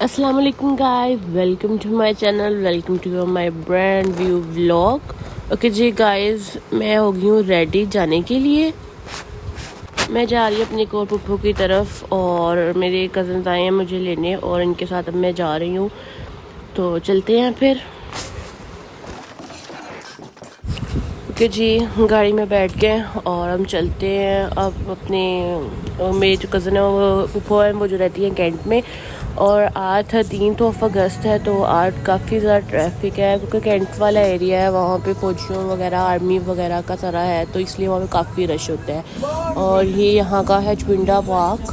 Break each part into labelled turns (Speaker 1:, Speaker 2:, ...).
Speaker 1: अस्सलाम वालेकुम guys, welcome to my channel, welcome to my brand view vlog. Okay जी guys, मैं हो गई हूँ रेडी जाने के लिए। मैं जा रही हूँ अपनी कोर पुप्पू की तरफ और मेरे कज़न्स आए हैं मुझे लेने और इनके साथ अब मैं जा रही हूँ। तो चलते हैं फिर। ओके जी, गाड़ी में बैठ गए और हम चलते हैं अब अपने। मेरी जो कज़न है वो पुप्पू है, वो जो रहती है कैंट में। और आज 13 अगस्त है तो आज काफ़ी ज़्यादा ट्रैफिक है क्योंकि कैंट वाला एरिया है, वहाँ पे फौजियों वगैरह आर्मी वगैरह का सारा है, तो इसलिए वहाँ पे काफ़ी रश होता है। और ये यहाँ का है चुंडा पार्क,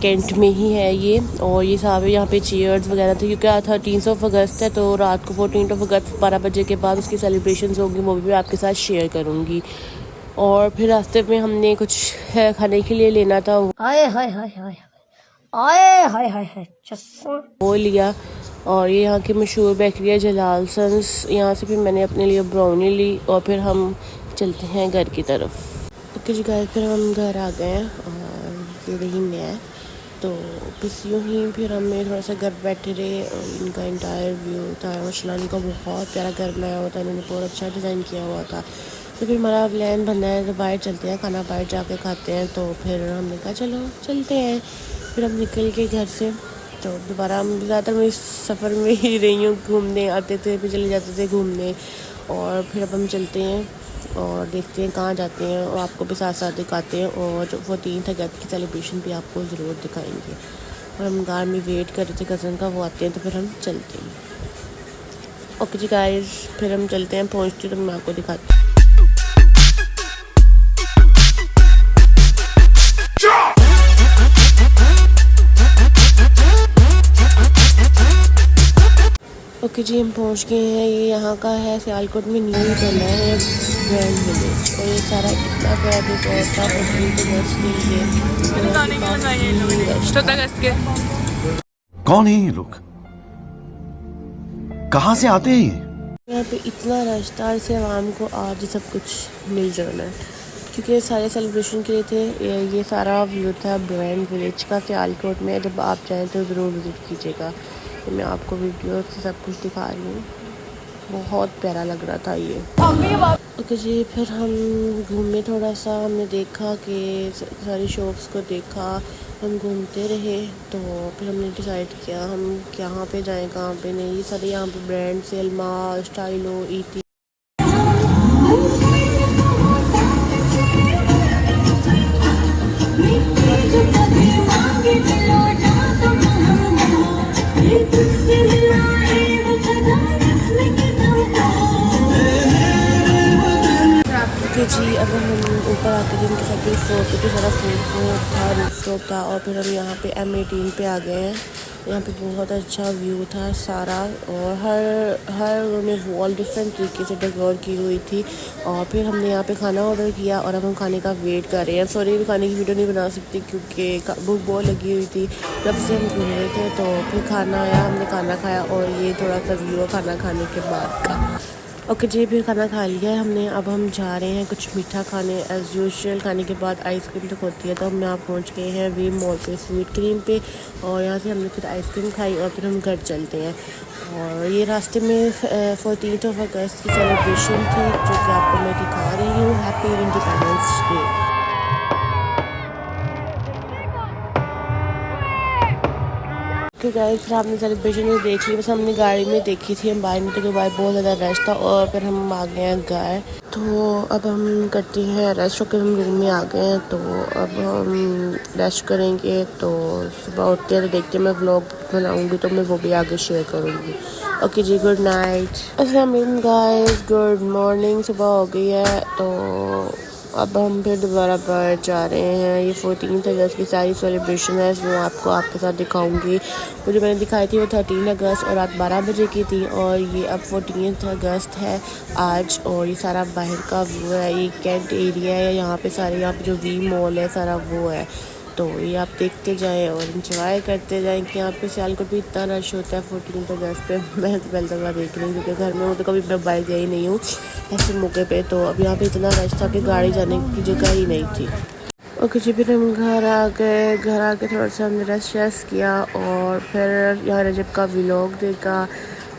Speaker 1: कैंट में ही है ये। और ये सारे यहाँ पे चेयर्स वगैरह थे क्योंकि आज 13 अगस्त है, तो रात को 14 अगस्त 12 बजे के बाद उसकी सेलिब्रेशंस होंगी, वो भी आपके साथ शेयर करूँगी। और फिर रास्ते में हमने कुछ खाने के लिए लेना था,
Speaker 2: हाय हाय हाय हाय आए हाय हाय हाय चस्सा
Speaker 1: वो लिया। और ये यहाँ की मशहूर बेकरी है जलाल सन्स, यहाँ से फिर मैंने अपने लिए ब्राउनी ली और फिर हम चलते हैं घर की तरफ। ओके जी गाइस, फिर हम घर आ गए हैं और ये रही मैं। तो बस यूँ ही फिर हमें थोड़ा सा घर बैठे रहे और इनका इंटायर व्यू था। माशाल्लाह इनका बहुत प्यारा घर बनाया हुआ था, इन्होंने बहुत अच्छा डिज़ाइन किया हुआ था। तो फिर हमारा प्लान बना है तो बाहर चलते हैं, खाना बाहर जाके खाते हैं। तो फिर हमने कहा चलो चलते हैं। फिर हम निकल के घर से तो दोबारा हम ज़्यादातर मैं इस सफ़र में ही रही हूँ, घूमने आते थे फिर चले जाते थे घूमने। और फिर अब हम चलते हैं और देखते हैं कहाँ जाते हैं और आपको भी साथ साथ दिखाते हैं। और जो 14 अगस्त की सेलिब्रेशन भी आपको ज़रूर दिखाएंगे। और हम कार में वेट कर रहे थे कज़न का, वो आते हैं तो फिर हम चलते हैं। ओके जी गाइस, फिर हम चलते हैं, पहुँचते तो मैं आपको दिखाती हूँ। ओके जी, हम पहुंच गए हैं। ये यहाँ का है, सियालकोट में न्यू बना है ब्रांड विलेज। और ये सारा इतना बड़ा रिजॉर्ट था, 14 अगस्त के लिए।
Speaker 3: कौन है ये लोग, कहाँ से आते हैं ये?
Speaker 1: यहाँ पे इतना रश था, इसे आवाम को आज सब कुछ मिल जाना है क्योंकि ये सारे सेलिब्रेशन के लिए थे। ये सारा व्यू था ब्रांड विलेज का सियालकोट में। जब आप जाएँ तो ज़रूर विज़िट कीजिएगा। तो मैं आपको वीडियो से सब कुछ दिखा रही हूँ, बहुत प्यारा लग रहा था ये। ओके जी, फिर हम घूमे थोड़ा सा, हमने देखा कि सारी शॉप्स को देखा, हम घूमते रहे। तो फिर हमने डिसाइड किया हम कहाँ पे जाएं कहाँ पे नहीं। ये सारे यहाँ पे ब्रांड सेल्मा, स्टाइलो, ईटी। जी अब हम ऊपर आके थे उनके सेकंड फ्लोर पे, तो सारा फूड था, रूफटॉप था। और फिर हम यहाँ पे M18 पे आ गए हैं। यहाँ पे बहुत अच्छा व्यू था सारा, और हर उन्होंने वॉल डिफरेंट तरीके से डेकोर की हुई थी। और फिर हमने यहाँ पे खाना ऑर्डर किया और अब हम खाने का वेट कर रहे हैं। सॉरी, खाने की वीडियो नहीं बना सकती क्योंकि भूख बहुत लगी हुई थी जब से हम घूम रहे थे। तो फिर खाना आया, हमने खाना खाया और ये थोड़ा सा व्यू है खाना खाने के बाद का। ओके जी, फिर खाना खा लिया है हमने, अब हम जा रहे हैं कुछ मीठा खाने। एज़ यूजुअल खाने के बाद आइसक्रीम तक होती है, तो हम यहाँ पहुँच गए हैं वी मॉल पे स्वीट क्रीम पे। और यहाँ से हमने फिर आइसक्रीम खाई और फिर हम घर चलते हैं। और ये रास्ते में 14 अगस्त की सेलिब्रेशन थी जो कि आपको मैं दिखा रही हूँ। Happy independence day. तो गाइस, फिर आपने सेलिब्रेशन में देख ली, बस हमने गाड़ी में देखी थी, हम बाहर निकले तो बाहर बहुत ज़्यादा रश था। और फिर हम आ गए हैं घर। तो अब हम करते हैं रेस्ट होकर, हम रूम में आ गए हैं। तो अब हम रेस्ट करेंगे। तो सुबह उठते हैं तो देखते हैं, मैं व्लॉग बनाऊंगी तो मैं वो भी आगे शेयर करूंगी। ओके जी, गुड नाइट। अस्सलाम वालेकुम गाइस, गुड मॉर्निंग। सुबह हो गई है तो अब हम फिर दोबारा बाहर जा रहे हैं। ये 14 अगस्त की सारी सेलिब्रेशन है, वो आपको आपके साथ दिखाऊंगी। वो जो मैंने दिखाई थी वो 13 अगस्त और रात 12 बजे की थी। और ये अब 14 अगस्त है आज। और ये सारा बाहर का व्यू है, ये कैंट एरिया है, यहाँ पे सारे यहाँ पे जो वी मॉल है सारा वो है। तो ये आप देखते जाएं और इंजॉय करते जाएं कि यहाँ पे सियालकोट भी इतना रश होता है 14 अगस्त पे। मैं तो पहले दफ़ा देख रही हूँ क्योंकि घर में वो तो कभी मैं बाइक गई नहीं हूँ ऐसे मौके पे। तो अब यहाँ पे इतना रश था कि गाड़ी जाने की जगह ही नहीं थी। ओके जी, फिर हम घर आ गए। घर आके थोड़ा सा हमने रेस्ट किया और फिर यहाँ रजब का व्लॉग देखा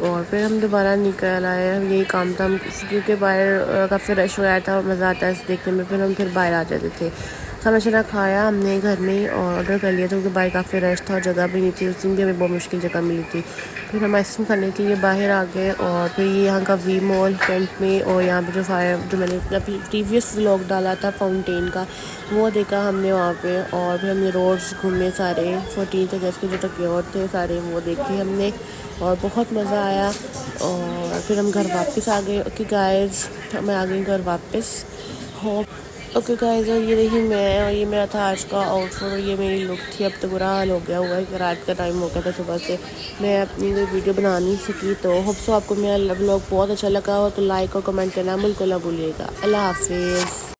Speaker 1: और फिर हम दोबारा निकल आए। यही काम था, हम क्योंकि बाहर काफ़ी रश हो गया था और मज़ा आता है इसे देखने में। फिर हम बाहर आ जाते थे। खाना शाना खाया हमने घर में ही और ऑर्डर कर लिया था क्योंकि बाहर काफ़ी रश था और जगह भी नहीं थी। उस दिन भी हमें बहुत मुश्किल जगह मिली थी। फिर हम आइसक्रीम खाने के लिए बाहर आ गए और फिर ये यहाँ का वी मॉल कैंट में और यहाँ पे जो मैंने अपना प्रीवियस व्लॉग डाला था फाउंटेन का, वो देखा हमने वहाँ पे। और फिर हमने रोड्स घूमे सारे 14th अगस्त के जो टक्योर थे सारे वो देखे हमने और बहुत मज़ा आया। और फिर हम घर वापस आ गए। ओके गाइस, मैं आ गई घर वापस। होप ओके गाइस, और ये देखिए मैं, और ये मेरा था आज का आउटफिट और ये मेरी लुक थी। अब तो बुरा हाल हो गया हुआ है कि रात का टाइम हो गया था, सुबह से मैं अपनी कोई वीडियो बना नहीं सकी। तो होप सो आपको मेरा व्लॉग बहुत अच्छा लगा हो तो लाइक और कमेंट करना बिल्कुल ना भूलिएगा। अल्लाह हाफिज़।